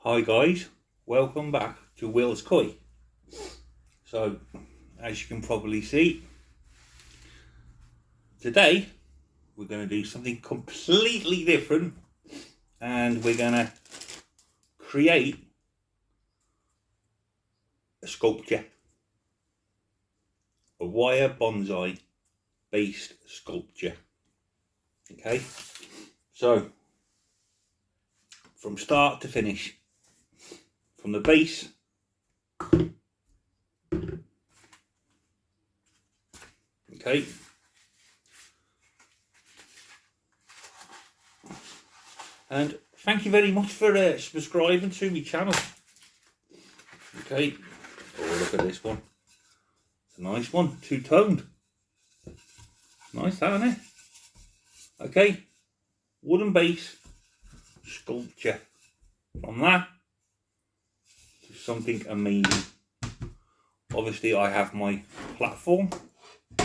Hi guys, welcome back to Will's Koi. So, as you can probably see, today we're going to do something completely different and we're going to create a sculpture, a wire bonsai based sculpture. Okay, so from start to finish, from the base okay, and thank you very much for subscribing to my channel. Okay, oh look at this one, it's a nice one, two-toned, nice that, isn't it? Okay, wooden base sculpture. From that to something amazing. Obviously I have my platform. I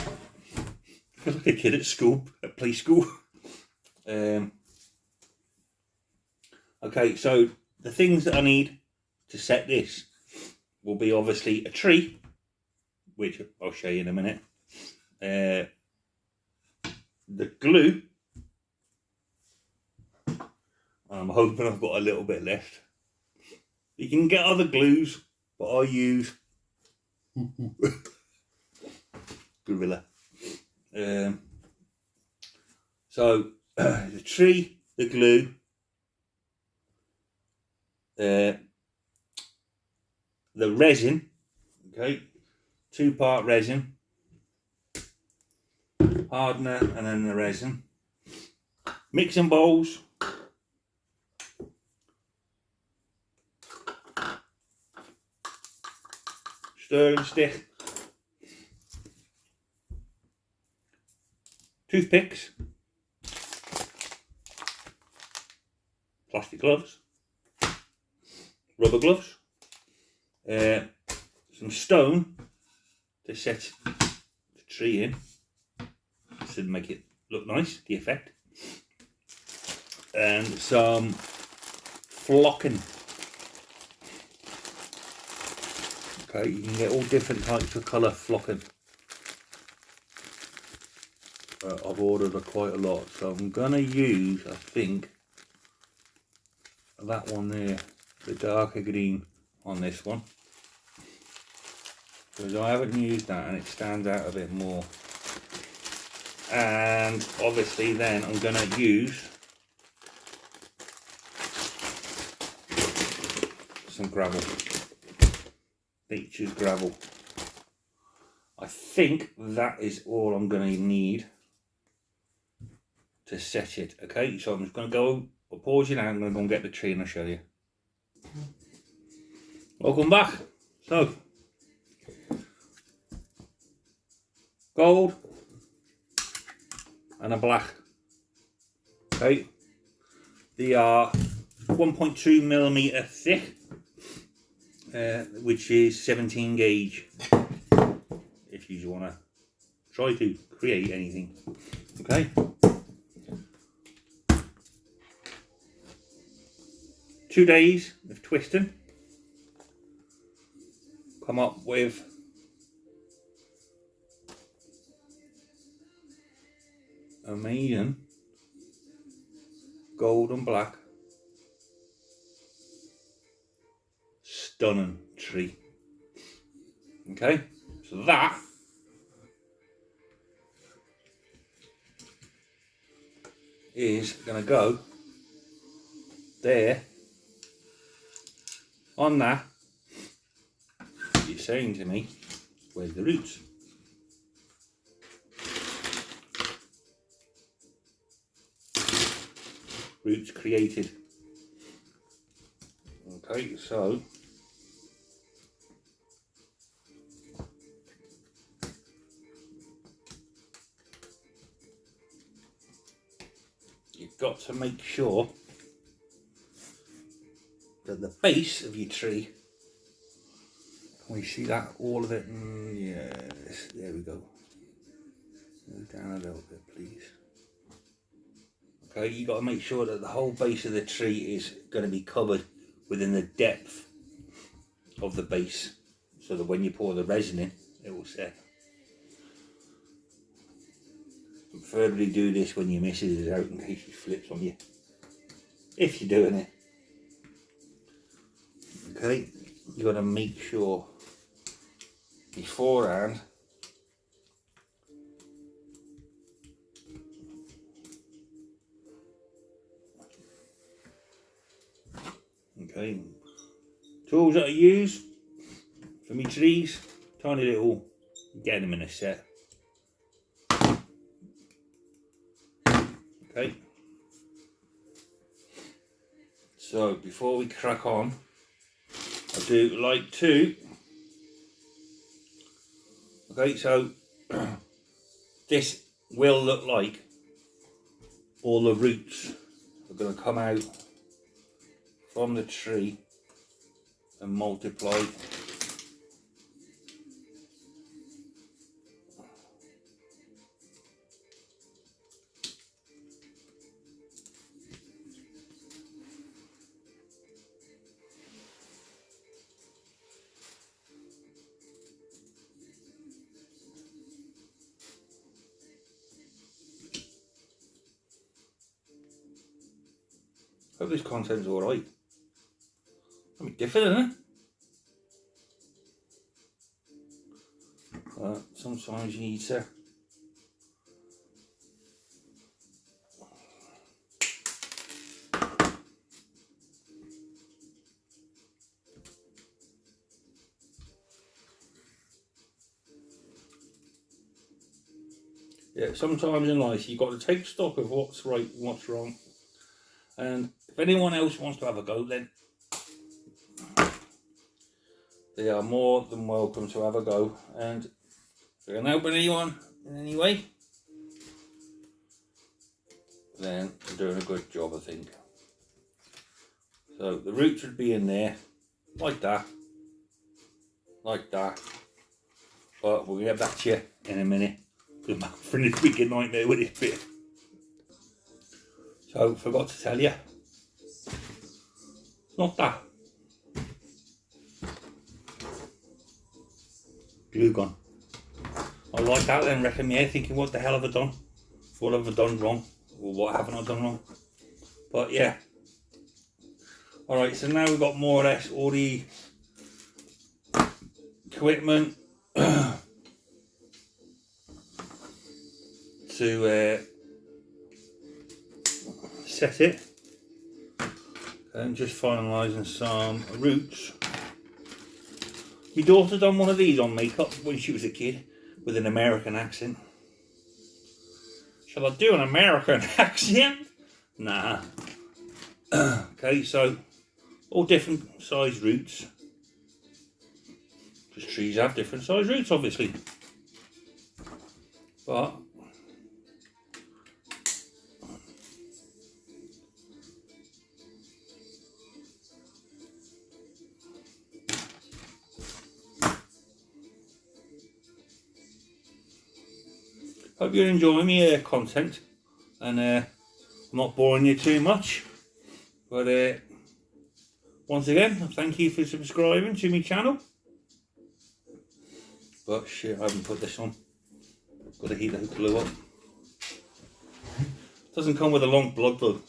feel like a kid at school, at play school. Okay, so the things that I need to set this will be obviously a tree, which I'll show you in a minute. The glue. I'm hoping I've got a little bit left. You can get other glues, but I use Gorilla. So the tree, the glue, the resin, okay, 2-part resin, hardener, and then the resin, mixing bowls, stirring stick, toothpicks, plastic gloves, rubber gloves, some stone to set the tree in, to make it look nice, the effect, and some flocking. Okay, you can get all different types of colour flocking. I've ordered quite a lot, so I'm gonna use, I think, that one there, the darker green on this one, because I haven't used that and it stands out a bit more. And obviously then I'm gonna use some gravel, nature's gravel. I think that is all I'm gonna need to set it. Okay, so I'm just gonna go, I'll pause you now, I'm gonna go and get the tree and I'll show you. Welcome back. So, gold and a black. Okay, they are 1.2mm thick, which is 17 gauge. If you want to try to create anything, okay. 2 days of twisting, come up with amazing gold and black stunning tree. Okay, so that is gonna go there on that. You're saying to me, where's the roots? Roots created. Okay, so you've got to make sure that the base of your tree, can we see that, all of it? Yes, there we go. Move down a little bit, please. Okay, you got to make sure that the whole base of the tree is going to be covered within the depth of the base, so that when you pour the resin in, it will set. Preferably do this when your missus is out in case she flips on you, if you're doing it. Okay, you got to make sure beforehand okay, tools that I use for me trees, tiny little, get them in a set. Okay, so before we crack on, I do like to, okay, so this will look like all the roots are going to come out from the tree and multiply. Hope this content's alright. I mean, different, isn't it? Sometimes you need to sometimes in life you've got to take stock of what's right and what's wrong. And if anyone else wants to have a go, then they are more than welcome to have a go. And if I can help anyone in any way, then I'm doing a good job, I think. So the roots would be in there, like that. But we'll get back to you in a minute, because I'm having a freaking nightmare with this bit. So, forgot to tell you, it's not that. Glue gun. I like that then, wrecking me head thinking, what the hell have I done? What have I done wrong? Or what haven't I done wrong? But yeah. Alright, so now we've got more or less all the equipment to set it, and just finalising some roots. My daughter done one of these on makeup when she was a kid with an American accent. Shall I do an American accent? Nah. Okay, so all different size roots, because trees have different size roots obviously, but hope you're enjoying my content, and I'm not boring you too much. But once again, thank you for subscribing to my channel. But shit, I haven't put this on. Got to heat the glue up. Doesn't come with a long plug though.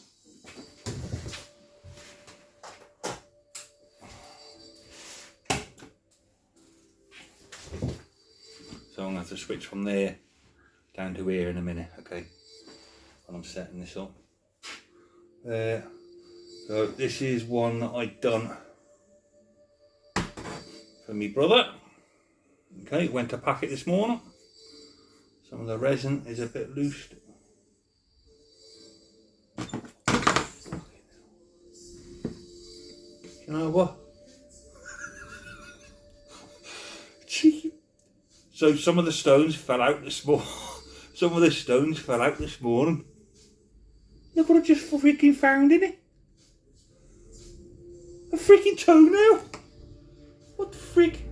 So I'm going to have to switch from there down to here in a minute, okay, when I'm setting this up. So this is one that I done for me brother. Okay, went to pack it this morning. Some of the resin is a bit loose. You know what? Cheeky. So some of the stones fell out this morning. Some of the stones fell out this morning. Look what I just freaking found in it. A freaking toenail. What the frick?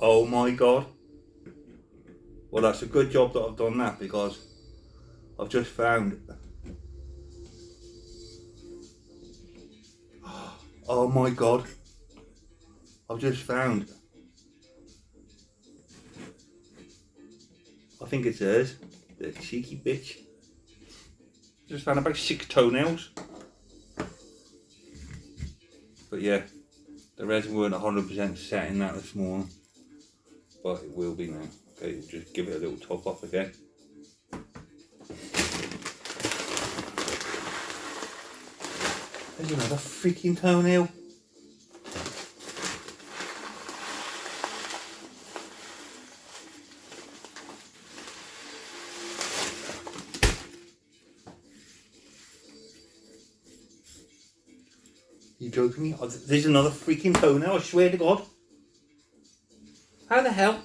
Oh my god. Well, that's a good job that I've done that, because I've just found Oh my god. I've just found. I think it's hers. The cheeky bitch. Just found about 6 toenails. But yeah, the resin weren't 100% set in that this morning. But it will be now. Okay, we'll just give it a little top off again. There's another freaking toenail. You joking me? Oh, there's another freaking toenail, I swear to God. How the hell?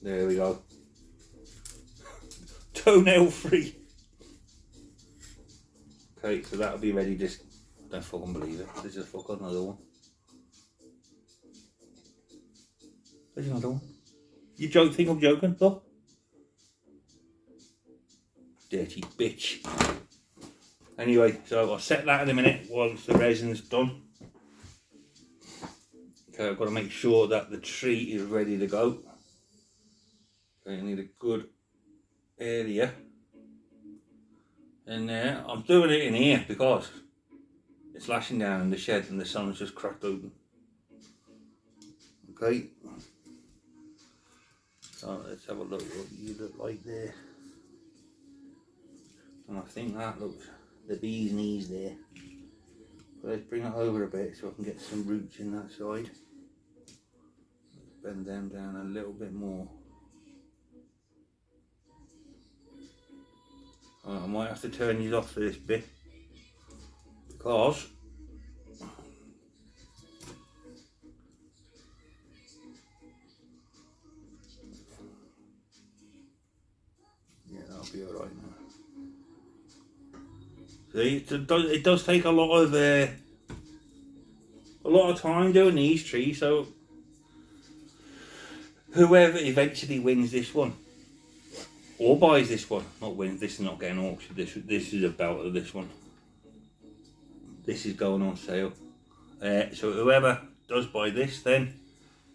There we go. Toenail free. Okay, so that'll be ready. Just don't fucking believe it. There's just fucking another one. There's another one. You think I'm joking? Look. Dirty bitch. Anyway, so I'll set that in a minute once the resin's done. Okay, I've got to make sure that the tree is ready to go. Okay, I need a good area in there. I'm doing it in here because it's lashing down in the shed and the sun's just cracked open. Okay, so let's have a look what you look like there. And I think that looks the bee's knees there. But let's bring it over a bit so I can get some roots in that side. Let's bend them down a little bit more. I might have to turn these off for this bit because yeah, that'll be alright now. See, it does take a lot of time doing these trees, so whoever eventually wins this one or buys this one, not wins, this is not getting auctioned, this is about this one. This is going on sale. So whoever does buy this, then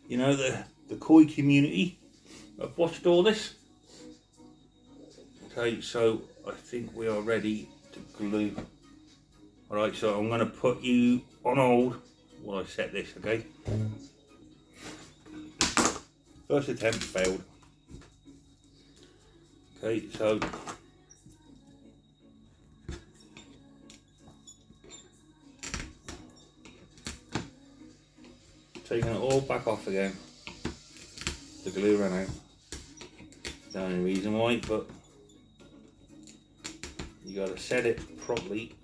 you know the koi community have watched all this. Okay, so I think we are ready to glue. Alright, so I'm going to put you on hold while I set this, okay? First attempt failed. Okay, so taking it all back off again. The glue ran out. No reason why, but you got to set it properly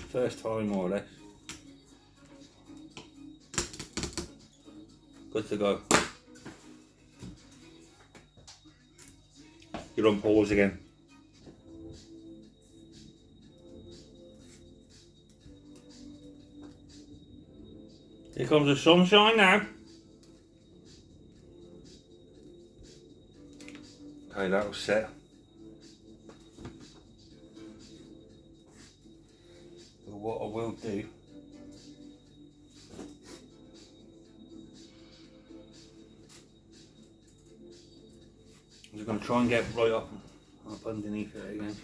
first time more or less. Good to go. You're on pause again. Here comes the sunshine now. Okay, that was set. But what I will do, I'm just going to try and get right up underneath it again.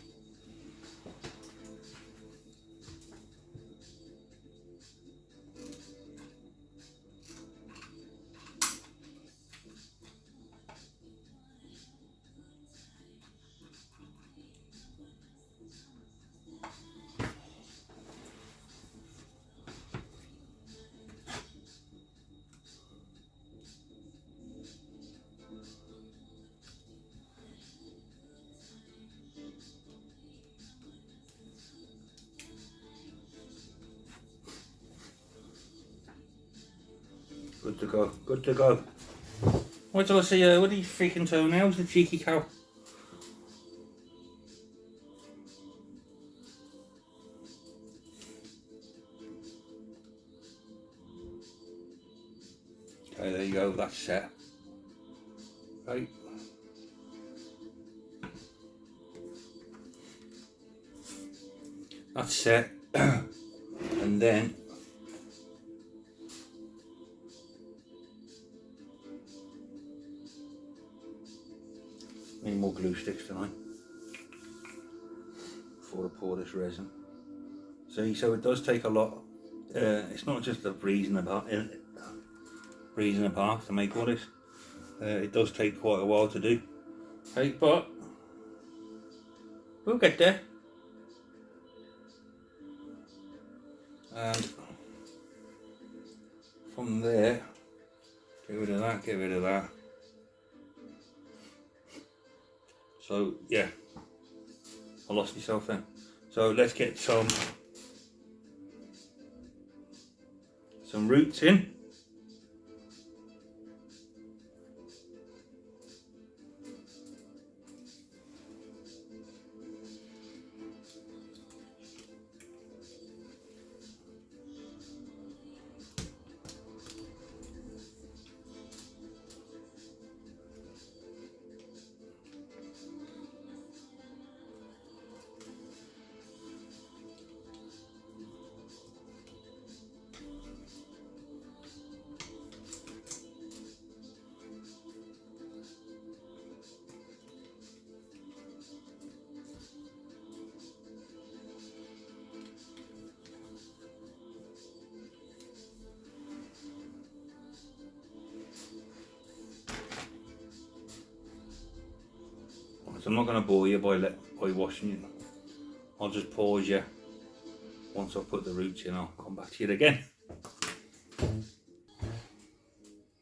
Good to go, good to go. Wait till I see what are these freaking toenails, the cheeky cow. Okay, there you go, that's set. Right. That's set. And then need more glue sticks tonight before I pour this resin. See, so it does take a lot. It's not just the breezing apart to make all this. It does take quite a while to do. Okay, but we'll get there. And from there, get rid of that, get rid of that. So yeah, I lost myself then. So let's get some roots in. So I'm not going to bore you by washing it. I'll just pause you. Once I've put the roots in, I'll come back to you again.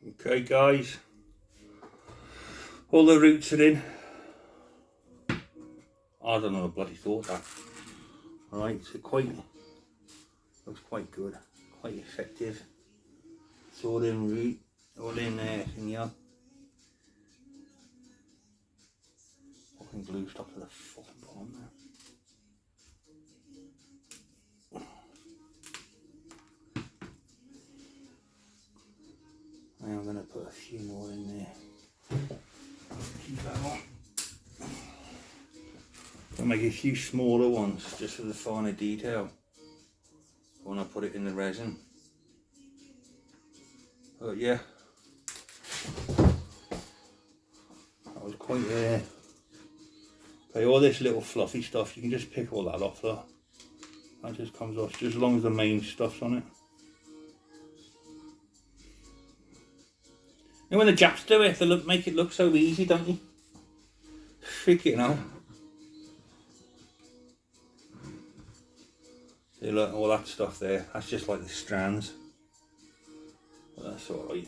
Okay guys, all the roots are in. I don't know, I bloody thought that. Alright, so looks quite good, quite effective. It's all in root, all in there, yeah. Fucking glue stuck to the fucking bottom there. I'm going to put a few more in there. Keep that on. I'll make a few smaller ones just for the finer detail when I put it in the resin. But yeah, that was quite okay, all this little fluffy stuff, you can just pick all that off though. That just comes off, just as long as the main stuff's on it. And when the Japs do it, they make it look so easy, don't they? Freaking hell. See, look, all that stuff there, that's just like the strands. But that's alright.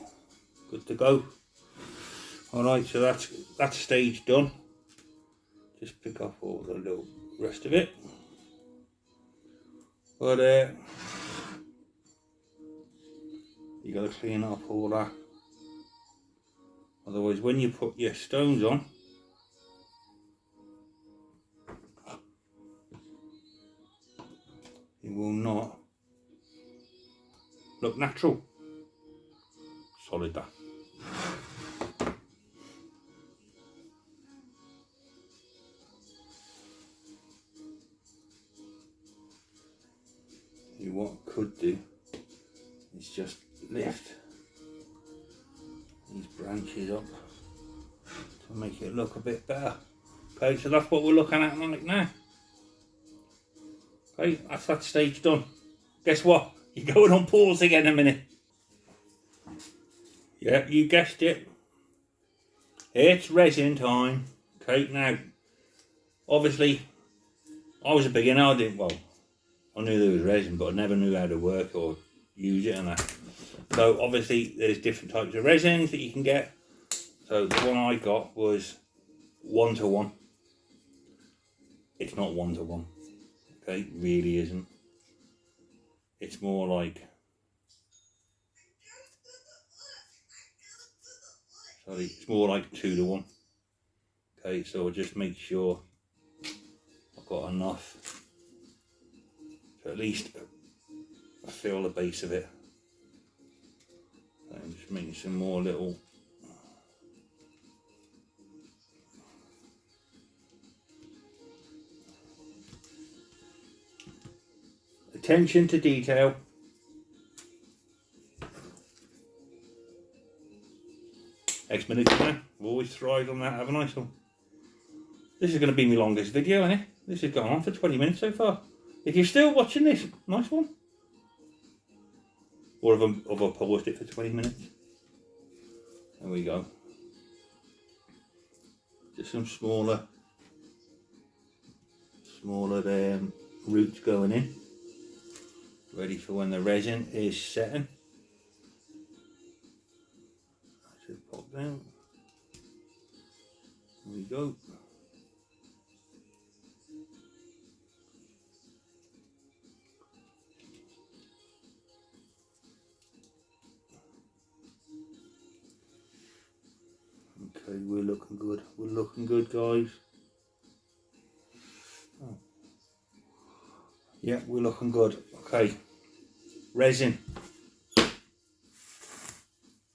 Good to go. Alright, so that's stage done. Just pick up all the little rest of it. But you gotta clean up all that. Otherwise, when you put your stones on, it will not look natural. Solid that. What I could do is just lift these branches up to make it look a bit better. Okay, so that's what we're looking at on it now. Okay, that's that stage done. Guess what? You're going on pause again in a minute. Yeah, you guessed it. It's resin time. Okay, now, obviously, I was a beginner. I knew there was resin, but I never knew how to work or use it and that. So obviously there's different types of resins that you can get. So the one I got was 1-to-1. It's not 1-to-1. Okay, it really isn't. It's more like, sorry, it's more like 2-to-1. Okay, so I'll just make sure I've got enough to at least fill the base of it. And just Just making some more little attention to detail. X-Minute now. I've always thrived on that, haven't I? So this is going to be my longest video, isn't it? This has gone on for 20 minutes so far. If you're still watching this, nice one. Or have I paused it for 20 minutes? There we go. Just some smaller roots going in. Ready for when the resin is setting. That should pop down. There we go. Okay, we're looking good. We're looking good, guys. Oh. Yeah, we're looking good. Okay. Resin.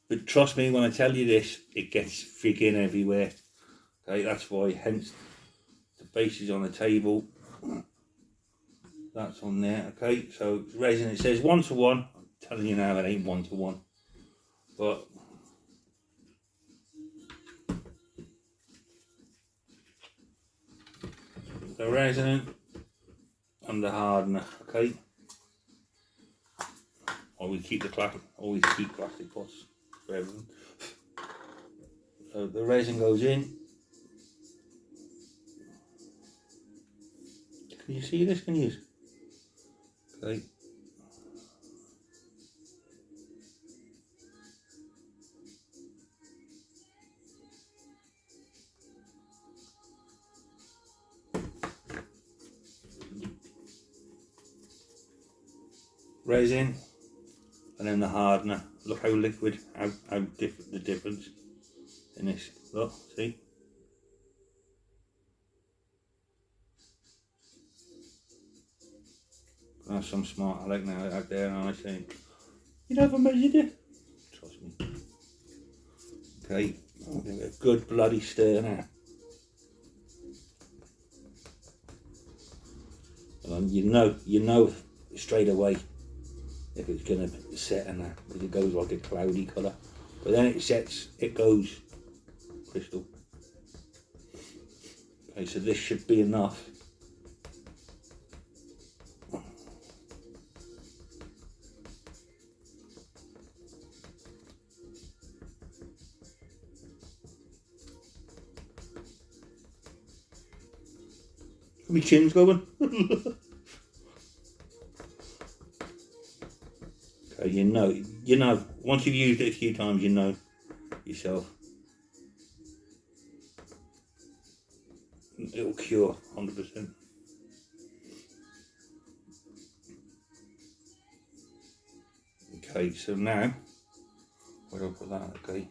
But trust me when I tell you this, it gets friggin' everywhere. Okay, that's why, hence the base is on the table. That's on there. Okay, so resin, it says 1 to 1. I'm telling you now, it ain't 1 to 1. But the resin and the hardener, okay. Always keep plastic pots for everything. So the resin goes in. Can you see this? Can you? Okay. Resin, and then the hardener. Look how liquid, how different the difference in this. Look, see? That's some smart Alec now out there, and I say, you never measured it. Trust me. Okay, I'll give it a good bloody stir now. And you know straight away if it's going to set and that, because it goes like a cloudy colour. But then it sets, it goes crystal. Okay, so this should be enough. My chin's going. Okay, you know, once you've used it a few times, you know yourself. It'll cure 100%. Okay, so now, where do I put that? Okay,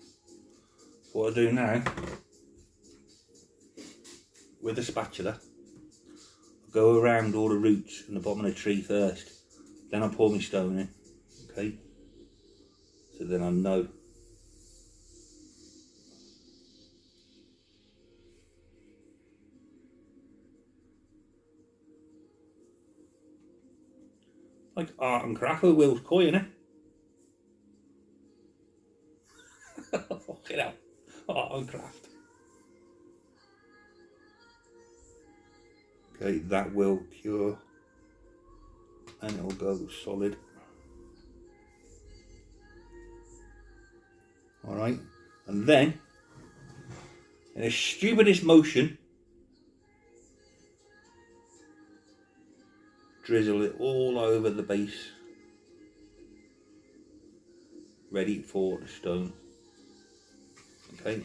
so what I do now, with the spatula, I go around all the roots and the bottom of the tree first, then I pour my stone in, okay, so then I know. Like art and craft with Will's Koi, innit? Fucking hell, art and craft. Okay, that will cure and it'll go solid. Alright, and then in a stupidest motion, drizzle it all over the base, ready for the stone. Okay,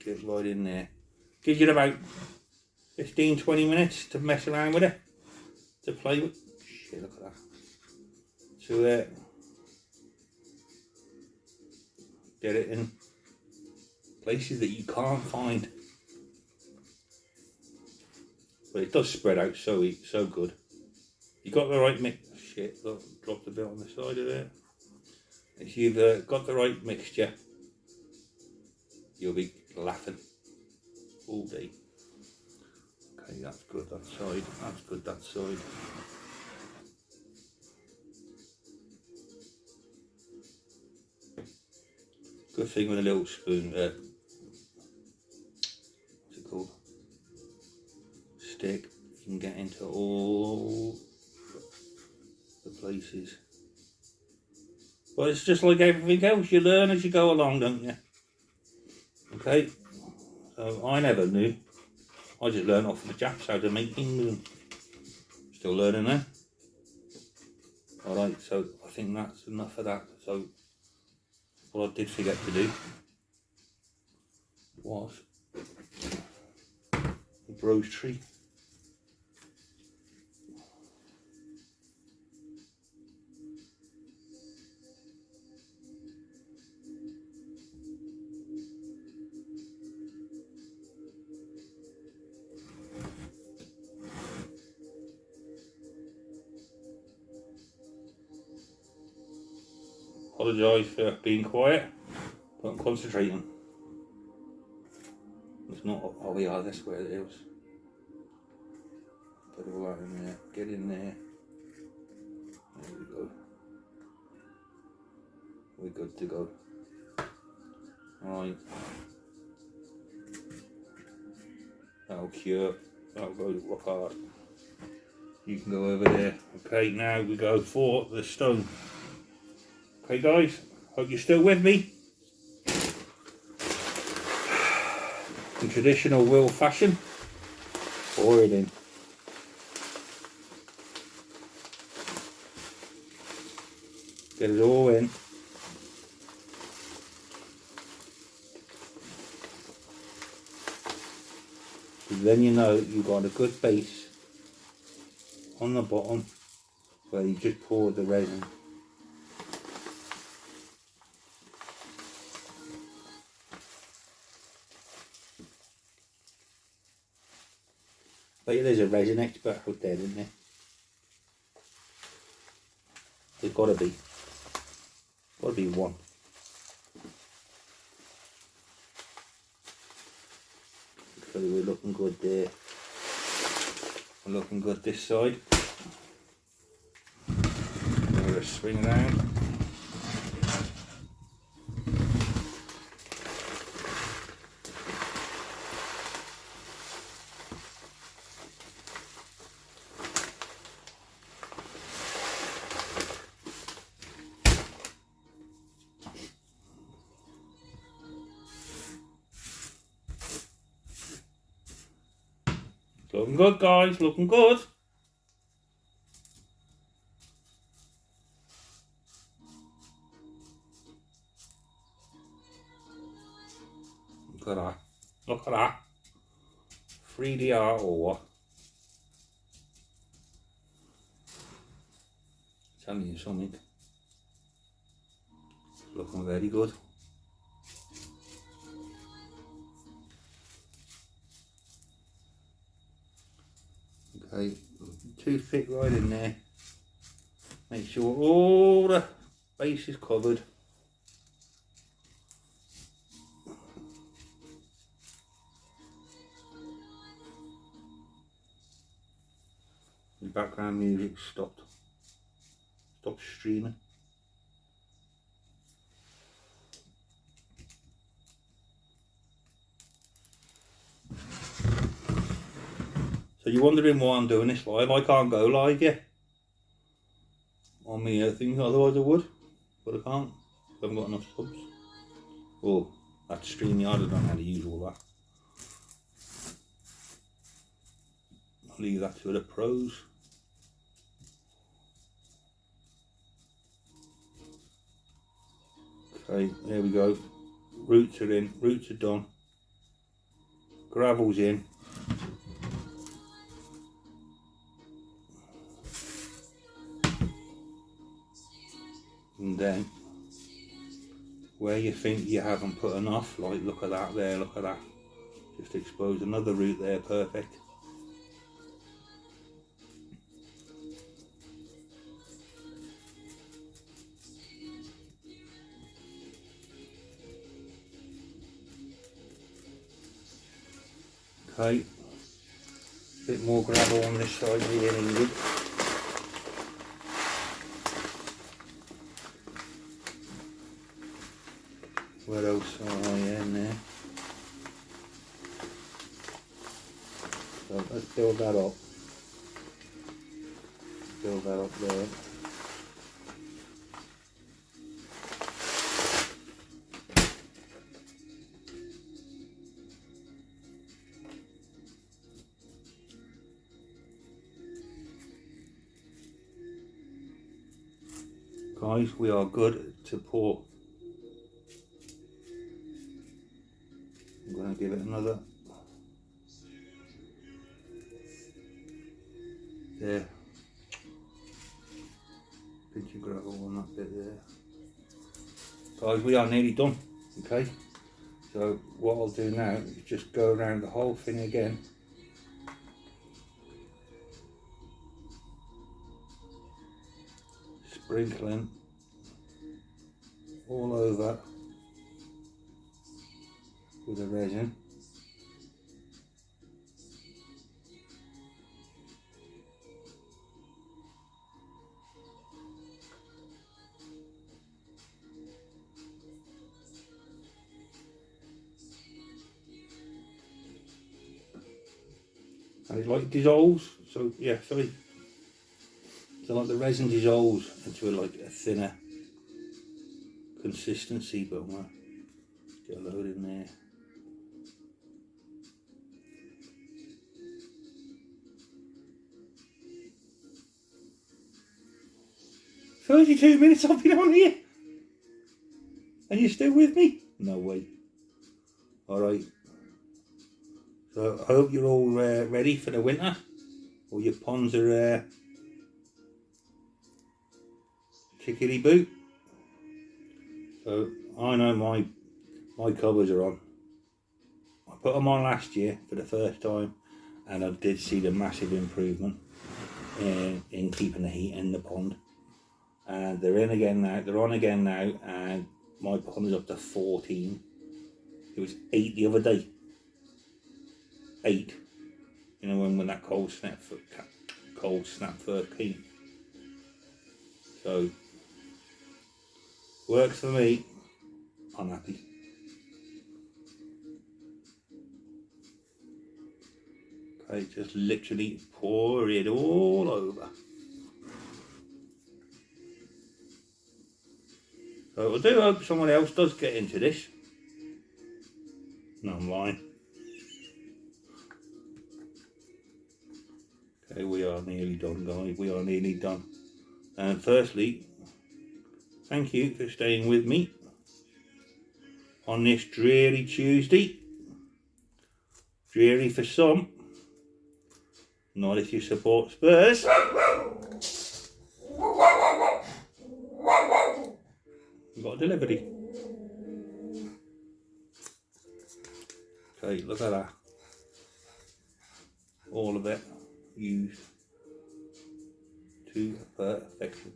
get right in there. Gives you about 15-20 minutes to mess around with it, to play with. Shit, look at that. To get it in places that you can't find. But it does spread out so good. You got the right mix. Shit, look, dropped a bit on the side of it. If you've got the right mixture, you'll be laughing all day. Okay, that's good that side, that's good that side. Good thing with a little spoon, what's it called? Stick, you can get into all the places. But it's just like everything else, you learn as you go along, don't you? Okay, so I never knew. I just learned off the Japs how to make things, and still learning there. Alright, so I think that's enough of that. So what I did forget to do was the rose tree. Apologise for being quiet, but I'm concentrating. It's not, oh yeah, that's where it is. Put all that in there, get in there. There we go. We're good to go. Alright. That'll cure, that'll go rock hard. You can go over there. Okay, now we go for the stone. Okay guys, hope you're still with me. In traditional Will fashion, pour it in. Get it all in. And then you know you've got a good base on the bottom where you just pour the resin. But there's a resin expert out there, isn't there? There's got to be. Got to be one. So we're looking good there. We're looking good this side. We're going to swing around. Looking good, guys, looking good. Look at that. Look at that. 3D art or what? Telling you something. Looking very good. Okay, toothpick right in there. Make sure all the base is covered. The background music stopped. Stopped streaming. So you're wondering why I'm doing this live. I can't go live yet on my things, otherwise I would, but I can't. I haven't got enough subs. Oh, that's StreamYard, I don't know how to use all that. I'll leave that to the pros. Okay, there we go. Roots are in, roots are done. Gravel's in. And then, where you think you haven't put enough, like look at that there, look at that. Just expose another root there, perfect. Okay, bit more gravel on this side here needed. Where else are I in there? So let's build that up. Build that up there. Guys, we are good to pour. I'm going to give it another. There. Pinch of gravel on that bit there. Guys, we are nearly done. Okay. So what I'll do now is just go around the whole thing again. Sprinkling all over with the resin. And it like dissolves, so yeah, sorry. So like the resin dissolves into like a thinner consistency, but I'm gonna get a load in there. "32 minutes I've been on here, and you're still with me? No way." Alright, so I hope you're all ready for the winter. All your ponds are tickety boot. So I know my covers are on. I put them on last year for the first time, and I did see the massive improvement in keeping the heat in the pond. And they're in again now. They're on again now, and my pond is up to 14. It was 8 the other day. 8. You know when that cold snap first came. So works for me. I'm happy. Okay, just literally pour it all over. So I do hope someone else does get into this. No, I'm lying. Okay, we are nearly done, guys. We are nearly done. And firstly, thank you for staying with me on this dreary Tuesday. Dreary for some, not if you support Spurs. We've got a delivery. Okay, look at that. All of it used to perfection.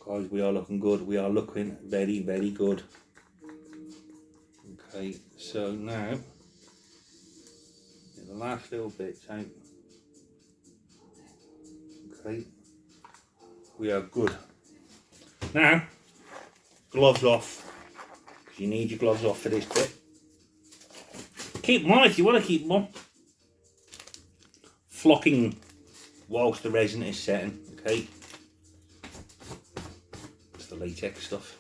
Guys, we are looking good. We are looking very, very good. Okay, so now the last little bits out. Okay, we are good. Now, gloves off, because you need your gloves off for this bit. Keep them on if you want to keep them on. Flocking whilst the resin is setting, okay? It's the latex stuff.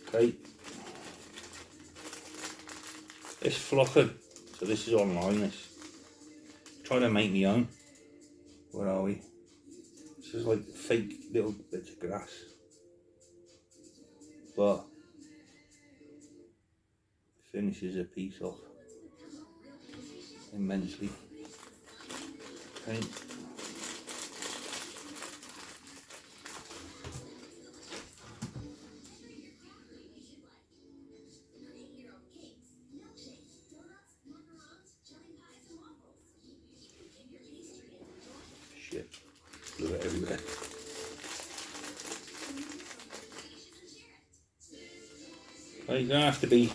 Okay. This flocking, so this is online, this. Trying to make my own. Where are we? This is like fake little bits of grass. But finishes a piece off immensely. Okay. Shit, blew it everywhere. Well, you don't have to be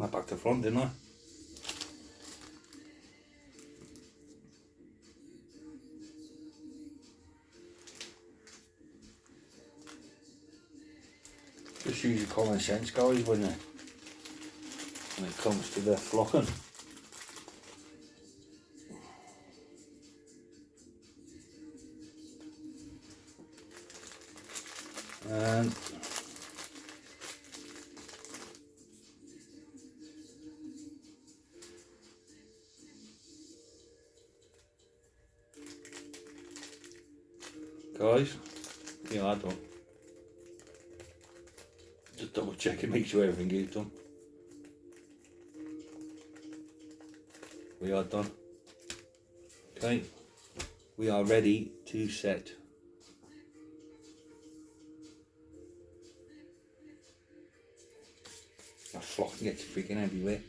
that back to front, didn't I? Just use your common sense, guys, when it comes to the flocking. And guys, we are done. Just double check and make sure everything is done. We are done. Okay, we are ready to set. That flocking gets freaking everywhere.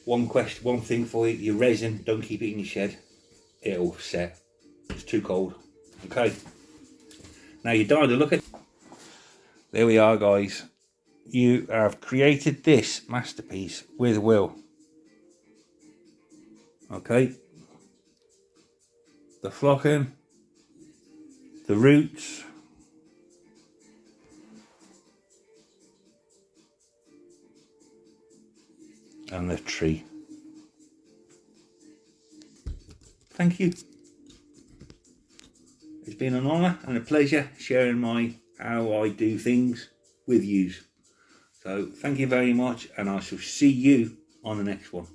One thing for you, your resin, don't keep it in your shed. It'll set. It's too cold. Okay. Now you're dying to look at. There we are, guys. You have created this masterpiece with will. Okay. The flocking, the roots, and the tree. Thank you. It's been an honour and a pleasure sharing how I do things with you. So thank you very much, and I shall see you on the next one.